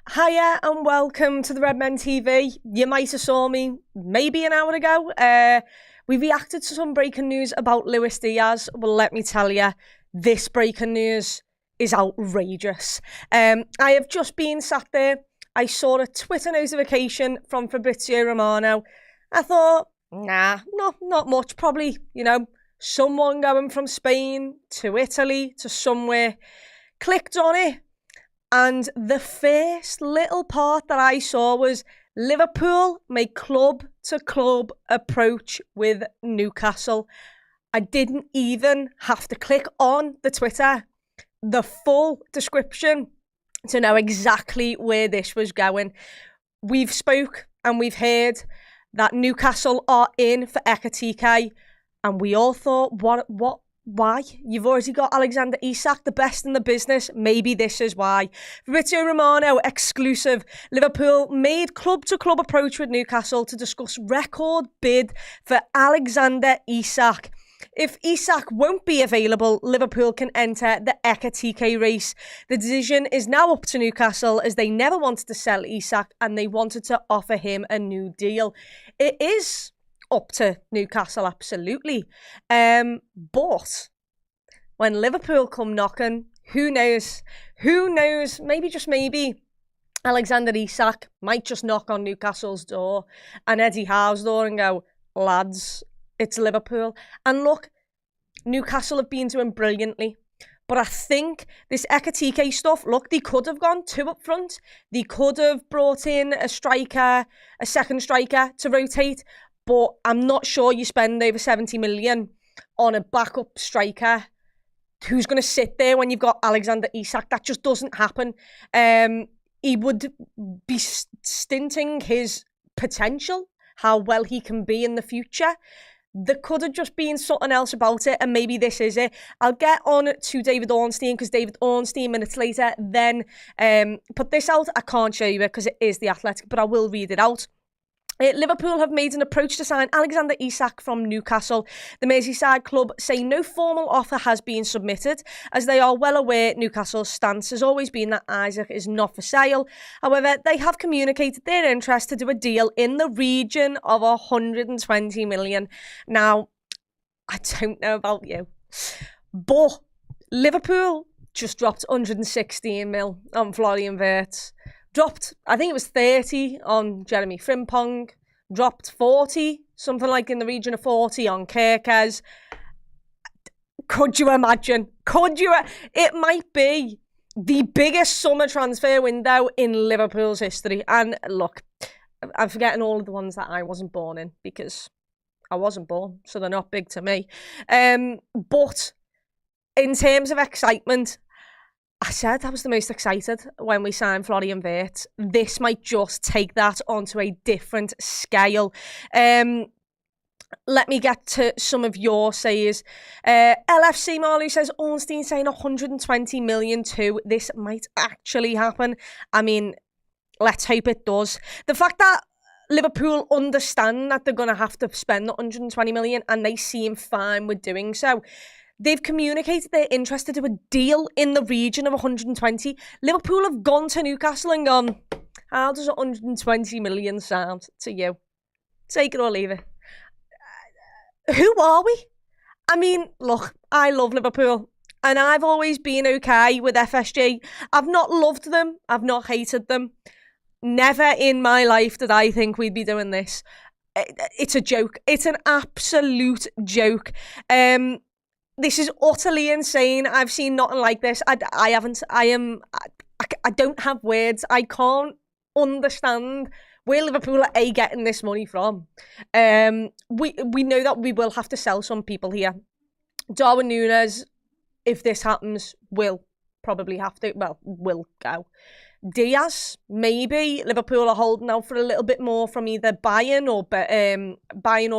Hiya and welcome to the Redmen TV. You might have saw me maybe an hour ago. We reacted to some breaking news about Luis Diaz. Well, let me tell you, this breaking news is outrageous. I have just been sat there. I saw a Twitter notification from Fabrizio Romano. I thought, nah, not much. Probably, someone going from Spain to Italy to somewhere. Clicked on it. And the first little part that I saw was Liverpool make club-to-club approach with Newcastle. I didn't even have to click on the Twitter, the full description, to know exactly where this was going. We've spoke and we've heard that Newcastle are in for Ekitike, and we all thought, why? You've already got Alexander Isak, the best in the business. Maybe this is why. Fabrizio Romano, exclusive. Liverpool made club-to-club approach with Newcastle to discuss record bid for Alexander Isak. If Isak won't be available, Liverpool can enter the Ekitike race. The decision is now up to Newcastle, as they never wanted to sell Isak and they wanted to offer him a new deal. It is up to Newcastle, absolutely. But when Liverpool come knocking, who knows? Maybe, just maybe, Alexander Isak might just knock on Newcastle's door and Eddie Howe's door and go, lads, it's Liverpool. And look, Newcastle have been doing brilliantly. But I think this Ekitike stuff, look, they could have gone two up front. They could have brought in a second striker to rotate. But I'm not sure you spend over 70 million on a backup striker who's going to sit there when you've got Alexander Isak. That just doesn't happen. He would be stinting his potential, how well he can be in the future. There could have just been something else about it, and maybe this is it. I'll get on to David Ornstein, because David Ornstein, minutes later, then put this out. I can't show you it because it is The Athletic, but I will read it out. Liverpool have made an approach to sign Alexander Isak from Newcastle. The Merseyside club say no formal offer has been submitted, as they are well aware Newcastle's stance has always been that Isak is not for sale. However, they have communicated their interest to do a deal in the region of 120 million. Now, I don't know about you, but Liverpool just dropped 116 mil on Florian Wirtz. Dropped, I think it was 30 on Jeremy Frimpong. Dropped 40, something like in the region of 40 on Kerkez. Could you imagine? It might be the biggest summer transfer window in Liverpool's history. And look, I'm forgetting all of the ones that I wasn't born in, because I wasn't born, so they're not big to me. But in terms of excitement, I said I was the most excited when we signed Florian Wirtz. This might just take that onto a different scale. Let me get to some of your says. LFC Marley says, Ornstein saying 120 million too. This might actually happen. I mean, let's hope it does. The fact that Liverpool understand that they're going to have to spend 120 million and they seem fine with doing so. They've communicated their interest to do a deal in the region of 120. Liverpool have gone to Newcastle and gone, how does 120 million sound to you? Take it or leave it. Who are we? I mean, look, I love Liverpool, and I've always been okay with FSG. I've not loved them. I've not hated them. Never in my life did I think we'd be doing this. It's a joke. It's an absolute joke. This is utterly insane. I've seen nothing like this. I don't have words. I can't understand where Liverpool are getting this money from. We know that we will have to sell some people here. Darwin Núñez, if this happens, will probably have to. Well, will go. Diaz, maybe Liverpool are holding out for a little bit more from either Bayern or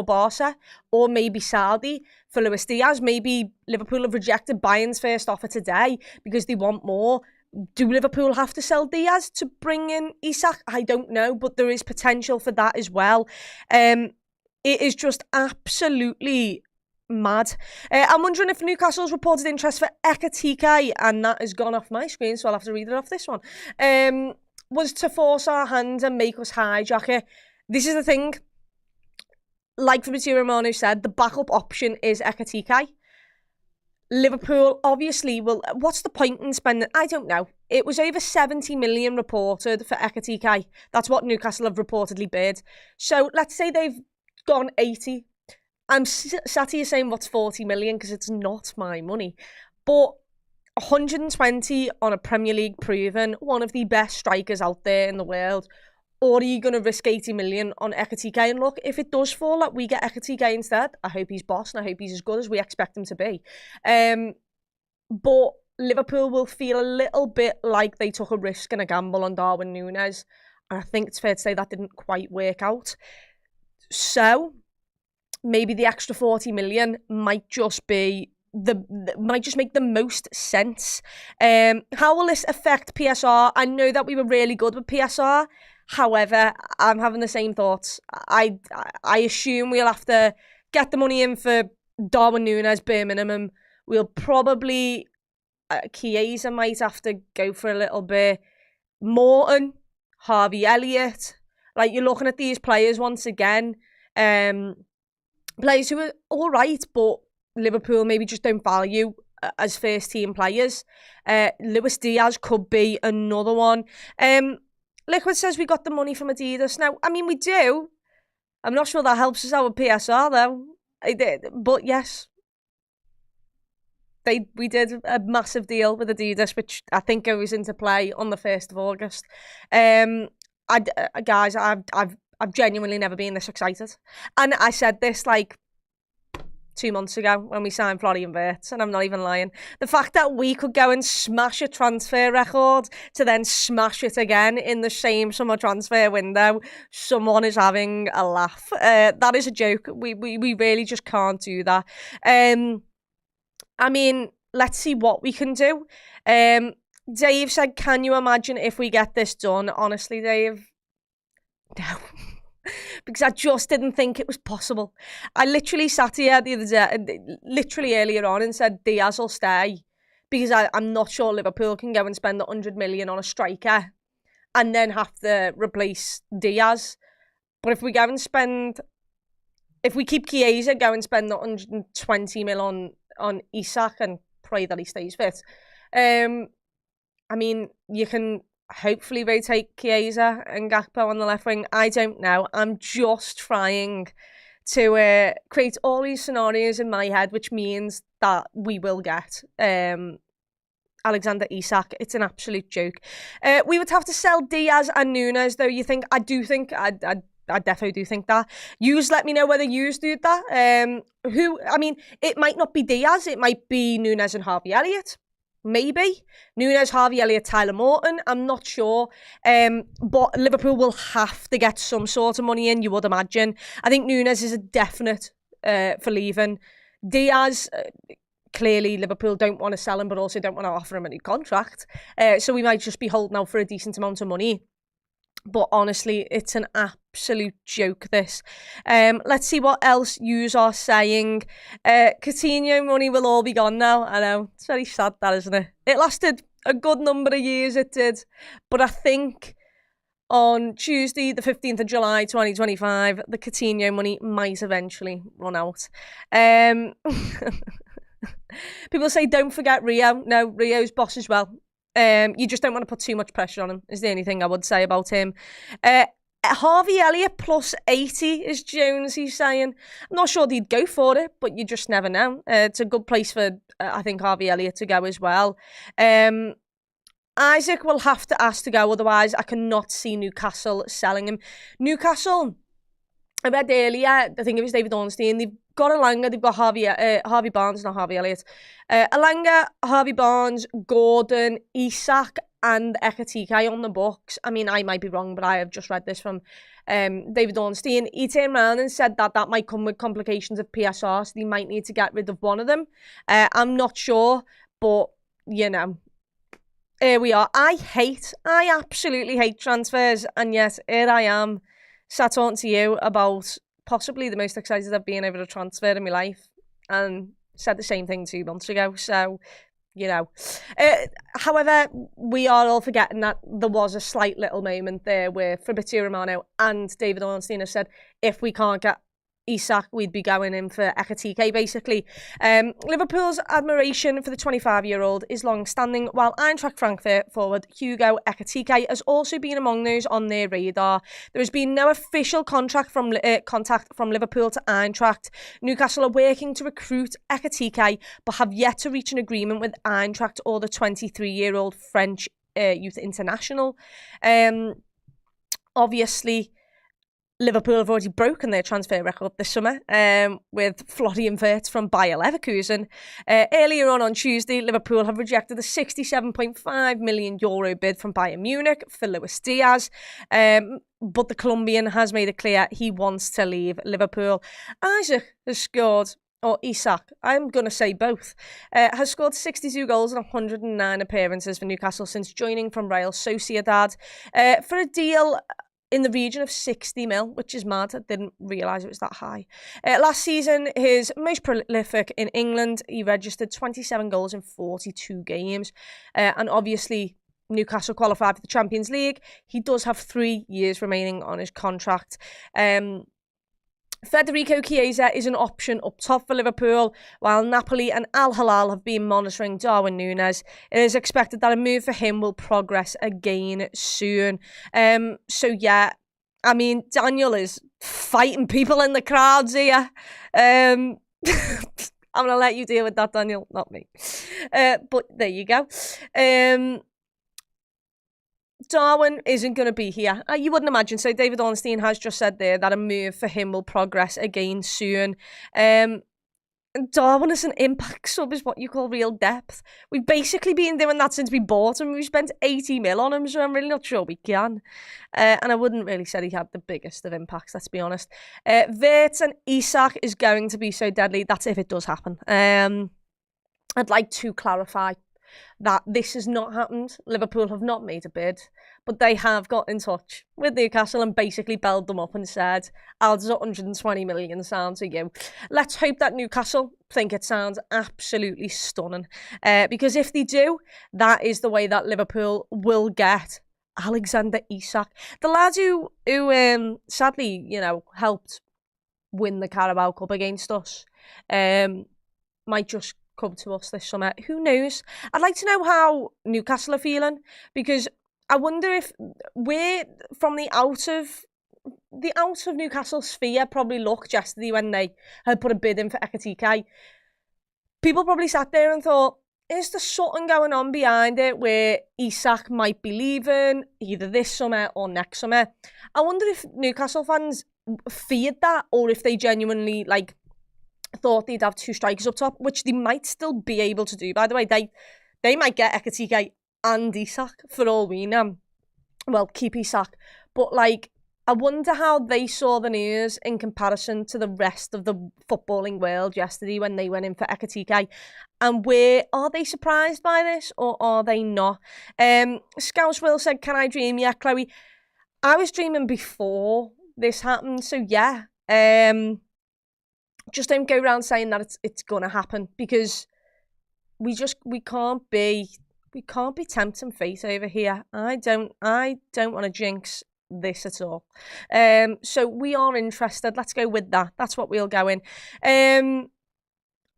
Barca, or maybe Saudi for Luis Diaz. Maybe Liverpool have rejected Bayern's first offer today because they want more. Do Liverpool have to sell Diaz to bring in Isak? I don't know, but there is potential for that as well. It is just absolutely mad. I'm wondering if Newcastle's reported interest for Ekitike, and that has gone off my screen, so I'll have to read it off this one. was to force our hand and make us hijack it. This is the thing. Like Fabrizio Romano said, the backup option is Ekitike. Liverpool obviously will. What's the point in spending? I don't know. It was over 70 million reported for Ekitike. That's what Newcastle have reportedly bid. So let's say they've gone 80. I'm sat here saying what's 40 million because it's not my money. But 120 on a Premier League proven, one of the best strikers out there in the world. Or are you going to risk 80 million on Ekitike? And look, if it does fall that we get Ekitike instead, I hope he's boss and I hope he's as good as we expect him to be. But Liverpool will feel a little bit like they took a risk and a gamble on Darwin Núñez. And I think it's fair to say that didn't quite work out. So maybe the extra 40 million might just be might just make the most sense. How will this affect PSR? I know that we were really good with PSR. However, I'm having the same thoughts. I assume we'll have to get the money in for Darwin Núñez bare minimum. We'll probably Chiesa might have to go for a little bit. Morton, Harvey Elliott. Like, you're looking at these players once again. Players who are all right, but Liverpool maybe just don't value as first team players. Luis Diaz could be another one. Liquid says we got the money from Adidas. Now, I mean, we do. I'm not sure that helps us out with PSR, though. I did, but yes. We did a massive deal with Adidas, which I think goes into play on the 1st of August. Guys, I've genuinely never been this excited. And I said this, like, 2 months ago when we signed Florian Wirtz, and I'm not even lying. The fact that we could go and smash a transfer record to then smash it again in the same summer transfer window, someone is having a laugh. That is a joke. We really just can't do that. I mean, let's see what we can do. Dave said, can you imagine if we get this done? Honestly, Dave, no. Because I just didn't think it was possible. I literally sat here the other day, literally earlier on, and said Diaz will stay because I'm not sure Liverpool can go and spend 100 million on a striker and then have to replace Diaz. But if we go and if we keep Chiesa, go and spend 120 mil on Isak and pray that he stays fit. I mean, you can hopefully rotate Chiesa and Gakpo on the left wing. I don't know. I'm just trying to create all these scenarios in my head, which means that we will get Alexander Isak. It's an absolute joke. We would have to sell Diaz and Núñez, though. You think? I definitely do think that. Yous let me know whether yous do that. I mean, it might not be Diaz. It might be Núñez and Harvey Elliott. Maybe. Núñez, Harvey Elliott, Tyler Morton. I'm not sure. But Liverpool will have to get some sort of money in, you would imagine. I think Núñez is a definite for leaving. Diaz, clearly Liverpool don't want to sell him, but also don't want to offer him a new contract. So we might just be holding out for a decent amount of money. But honestly, it's an absolute joke, this. Let's see what else yous are saying. Coutinho money will all be gone now. I know. It's very sad, that, isn't it? It lasted a good number of years, it did. But I think on Tuesday, the 15th of July, 2025, the Coutinho money might eventually run out. People say, don't forget Rio. No, Rio's boss as well. You just don't want to put too much pressure on him, is the only thing I would say about him. Harvey Elliott plus 80 is Jones, he's saying. I'm not sure they'd go for it, but you just never know. It's a good place for, I think, Harvey Elliott to go as well. Isak will have to ask to go, otherwise I cannot see Newcastle selling him. Newcastle, I read earlier, I think it was David Ornstein, they've got Alanga, they've got Harvey Barnes, not Harvey Elliott. Alanga, Harvey Barnes, Gordon, Isak and Ekitike on the books. I mean, I might be wrong, but I have just read this from David Ornstein. He turned around and said that that might come with complications of PSR, so they might need to get rid of one of them. I'm not sure, but, you know, here we are. I absolutely hate transfers, and yet here I am, sat talking to you about possibly the most excited I've been over a transfer in my life, and said the same thing 2 months ago. So you know. However, we are all forgetting that there was a slight little moment there where Fabrizio Romano and David Ornstein have said, if we can't get Isak, we'd be going in for Ekitike, basically. Liverpool's admiration for the 25-year-old is long-standing, while Eintracht Frankfurt forward Hugo Ekitike has also been among those on their radar. There has been no official contact from Liverpool to Eintracht. Newcastle are working to recruit Ekitike, but have yet to reach an agreement with Eintracht or the 23-year-old French youth international. Obviously, Liverpool have already broken their transfer record this summer with Florian Wirtz from Bayer Leverkusen. Earlier on Tuesday, Liverpool have rejected a €67.5 million bid from Bayern Munich for Luis Diaz. But the Colombian has made it clear he wants to leave Liverpool. Isak has scored, or Isak, I'm going to say both, has scored 62 goals and 109 appearances for Newcastle since joining from Real Sociedad for a deal in the region of 60 mil, which is mad. I didn't realise it was that high. Last season, his most prolific in England, he registered 27 goals in 42 games. And obviously, Newcastle qualified for the Champions League. He does have 3 years remaining on his contract. Federico Chiesa is an option up top for Liverpool, while Napoli and Al Hilal have been monitoring Darwin Núñez. It is expected that a move for him will progress again soon. So yeah, I mean, Daniel is fighting people in the crowds here. I'm going to let you deal with that, Daniel, not me. But there you go. Darwin isn't going to be here. You wouldn't imagine. So David Ornstein has just said there that a move for him will progress again soon. Darwin as an impact sub is what you call real depth. We've basically been doing that since we bought him. We spent 80 mil on him, so I'm really not sure we can. And I wouldn't really say he had the biggest of impacts, let's be honest. Wirtz and Isak is going to be so deadly. That's if it does happen. I'd like to clarify that this has not happened. Liverpool have not made a bid, but they have got in touch with Newcastle and basically belled them up and said, "I'll just 120 million sound to you." Let's hope that Newcastle think it sounds absolutely stunning, because if they do, that is the way that Liverpool will get Alexander Isak, the lad who sadly, helped win the Carabao Cup against us. Might just come to us this summer. Who knows? I'd like to know how Newcastle are feeling, because I wonder if we're from the out of Newcastle sphere probably looked yesterday when they had put a bid in for Ekitike. People probably sat there and thought, is there something going on behind it where Isak might be leaving either this summer or next summer? I wonder if Newcastle fans feared that, or if they genuinely thought they'd have 2 strikers up top, which they might still be able to do. By the way, they might get Ekitike and Isak for all we know. Well, keep Isak. But I wonder how they saw the news in comparison to the rest of the footballing world yesterday when they went in for Ekitike. And are they surprised by this, or are they not? Scouse Will said, "Can I dream?" Yeah, Chloe. I was dreaming before this happened, so yeah. Just don't go around saying that it's gonna happen, because we can't be tempting fate over here. I don't want to jinx this at all. So we are interested. Let's go with that. That's what we'll go in.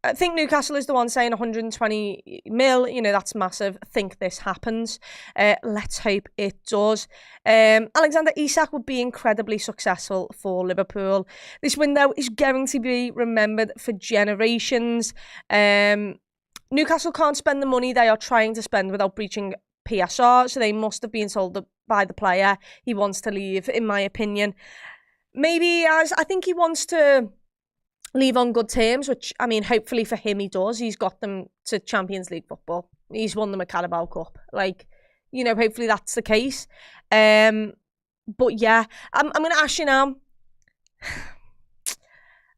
I think Newcastle is the one saying 120 mil. That's massive. I think this happens. Let's hope it does. Alexander Isak would be incredibly successful for Liverpool. This window is going to be remembered for generations. Newcastle can't spend the money they are trying to spend without breaching PSR, so they must have been told by the player he wants to leave, in my opinion. Maybe I think he wants to leave on good terms, which, I mean, hopefully for him he does. He's got them to Champions League football. He's won them a Carabao Cup. Hopefully that's the case. But yeah, I'm going to ask you now.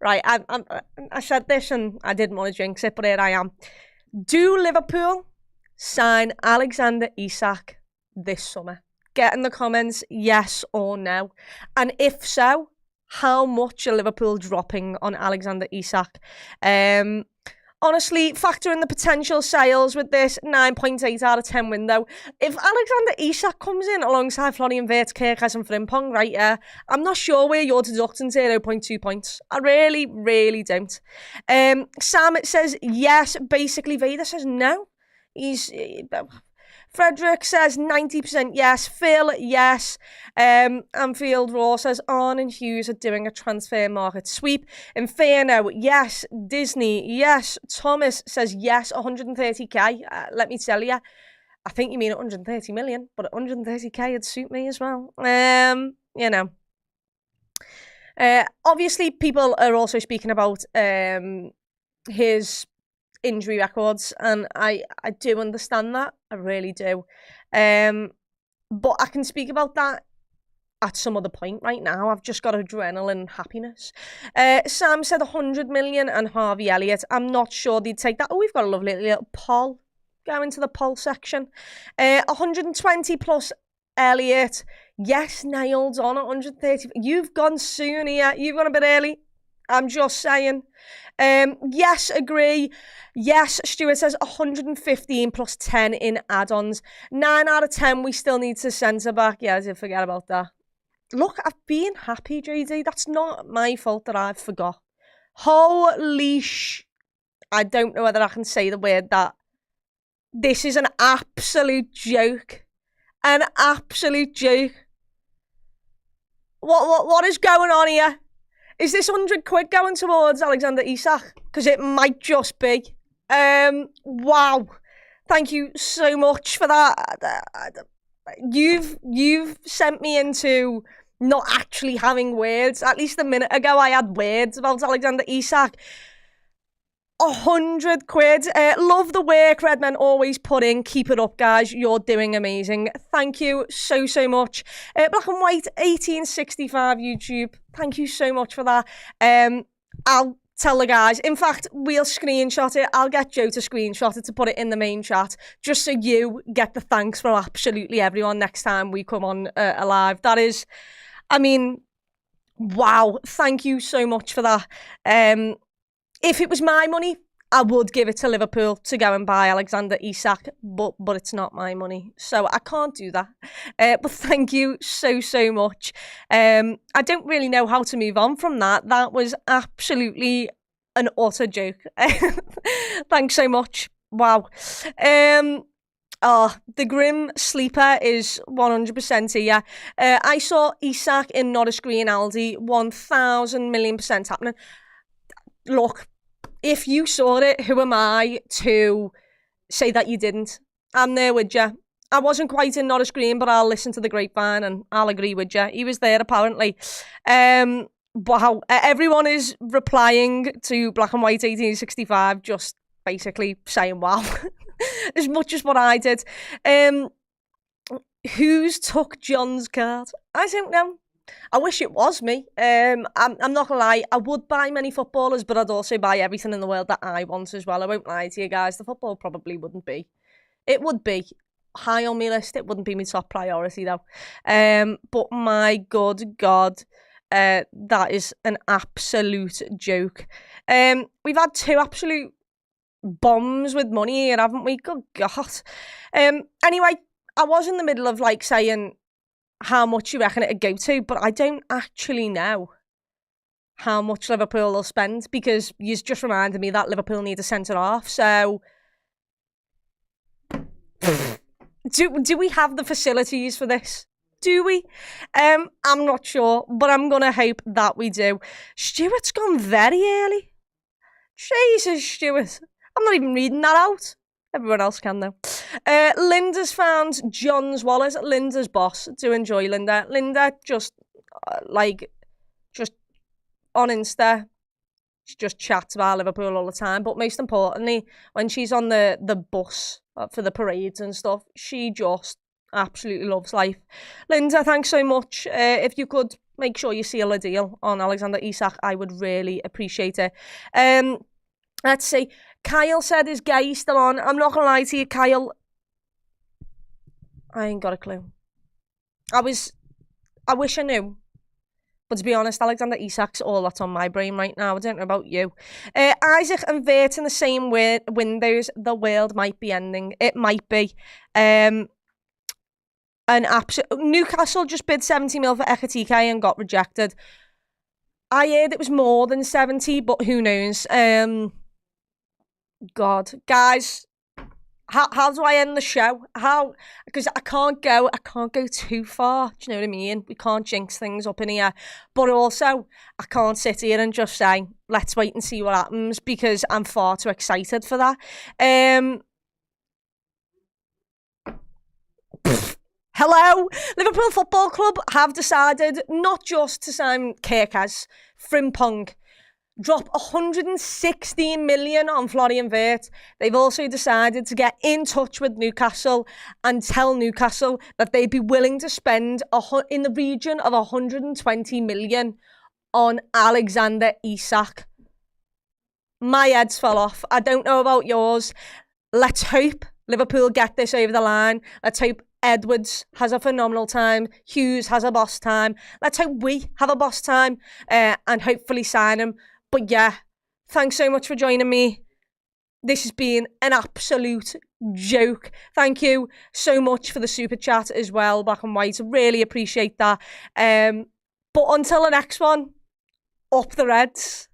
Right, I said this and I didn't want to jinx it, but here I am. Do Liverpool sign Alexander Isak this summer? Get in the comments yes or no. And if so, how much are Liverpool dropping on Alexander Isak? Honestly, factor in the potential sales with this 9.8 out of 10 window. If Alexander Isak comes in alongside Florian Wirtz, and Frimpong, right, yeah, I'm not sure where you're deducting 0.2 points. I really, really don't. Sam says yes. Basically, Vader says no. Frederick says 90% yes. Phil, yes. Anfield Raw says Arne and Hughes are doing a transfer market sweep. Inferno, yes. Disney, yes. Thomas says yes, 130k. Let me tell you, I think you mean 130 million, but 130k would suit me as well. You know. Obviously, people are also speaking about his injury records, and I do understand that. I really do. But I can speak about that at some other point. Right now, I've just got adrenaline happiness. Sam said 100 million and Harvey Elliott. I'm not sure they'd take that. Oh, we've got a lovely little poll. Go into the poll section. 120 plus Elliott. Yes, nailed on 130. You've gone soon here. You've gone a bit early. I'm just saying. Yes, agree. Yes, Stuart says 115 plus 10 in add-ons. 9 out of 10, we still need to centre back. Yeah, I did forget about that. Look, I've been happy, JD. That's not my fault that I've forgot. Holy sh... I don't know whether I can say the word that. This is an absolute joke. An absolute joke. What is going on here? Is this 100 quid going towards Alexander Isak? Because it might just be. Wow. Thank you so much for that. You've sent me into not actually having words. At least a minute ago, I had words about Alexander Isak. 100 quid. Love the work Redmen always put in. Keep it up, guys. You're doing amazing. Thank you so much. Black and White 1865 YouTube. Thank you so much for that. I'll tell the guys. In fact, we'll screenshot it. I'll get Joe to screenshot it to put it in the main chat, just so you get the thanks from absolutely everyone next time we come on alive. That is, I mean, wow. Thank you so much for that. If it was my money, I would give it to Liverpool to go and buy Alexander Isak, but it's not my money, so I can't do that. But thank you so much. I don't really know how to move on from that. That was absolutely an utter joke. Thanks so much. Wow. The Grim Sleeper is 100% here. I saw Isak in Norris Green Aldi, 1,000,000,000% happening. Look, if you saw it, who am I to say that you didn't? I'm there with you. I wasn't quite in Norris Green, but I'll listen to the grapevine and I'll agree with you. He was there, apparently. Wow. Everyone is replying to Black and White 1865, just basically saying wow. As much as what I did. Who's took John's card? I don't know. I wish it was me. I'm not gonna lie, I would buy many footballers, but I'd also buy everything in the world that I want as well. I won't lie to you guys, the football probably wouldn't be. It would be high on my list, it wouldn't be my top priority though. But my good God, that is an absolute joke. We've had 2 absolute bombs with money here, haven't we? Good God. Anyway, I was in the middle of like saying how much you reckon it'd go to, but I don't actually know how much Liverpool will spend, because you just reminded me that Liverpool need a centre-half, so do we have the facilities for this? Do we? I'm not sure, but I'm gonna hope that we do. Stuart's gone very early. Jesus, Stuart. I'm not even reading that out. Everyone else can, though. Linda's found John's wallet. Linda's boss. Do enjoy Linda. Linda just on Insta, she just chats about Liverpool all the time. But most importantly, when she's on the bus for the parades and stuff, she just absolutely loves life. Linda, thanks so much. If you could make sure you seal a deal on Alexander Isak, I would really appreciate it. Let's see. Kyle said his gay still on. I'm not gonna lie to you, Kyle. I ain't got a clue. I wish I knew. But to be honest, Alexander Isak's all that's on my brain right now. I don't know about you. Isak and Vert in the same windows. The world might be ending. It might be. Newcastle just bid 70 mil for Ekitike and got rejected. I heard it was more than 70, but who knows? God, guys, how do I end the show? How? Because I can't go too far. Do you know what I mean? We can't jinx things up in here. But also, I can't sit here and just say, let's wait and see what happens, because I'm far too excited for that. Hello, Liverpool Football Club have decided not just to sign Kirkaz, Frimpong, drop 116 million on Florian Wirtz. They've also decided to get in touch with Newcastle and tell Newcastle that they'd be willing to spend in the region of 120 million on Alexander Isak. My head's fell off. I don't know about yours. Let's hope Liverpool get this over the line. Let's hope Edwards has a phenomenal time. Hughes has a boss time. Let's hope we have a boss time and hopefully sign him. But yeah, thanks so much for joining me. This has been an absolute joke. Thank you so much for the super chat as well, Black and White. I really appreciate that. But until the next one, up the Reds.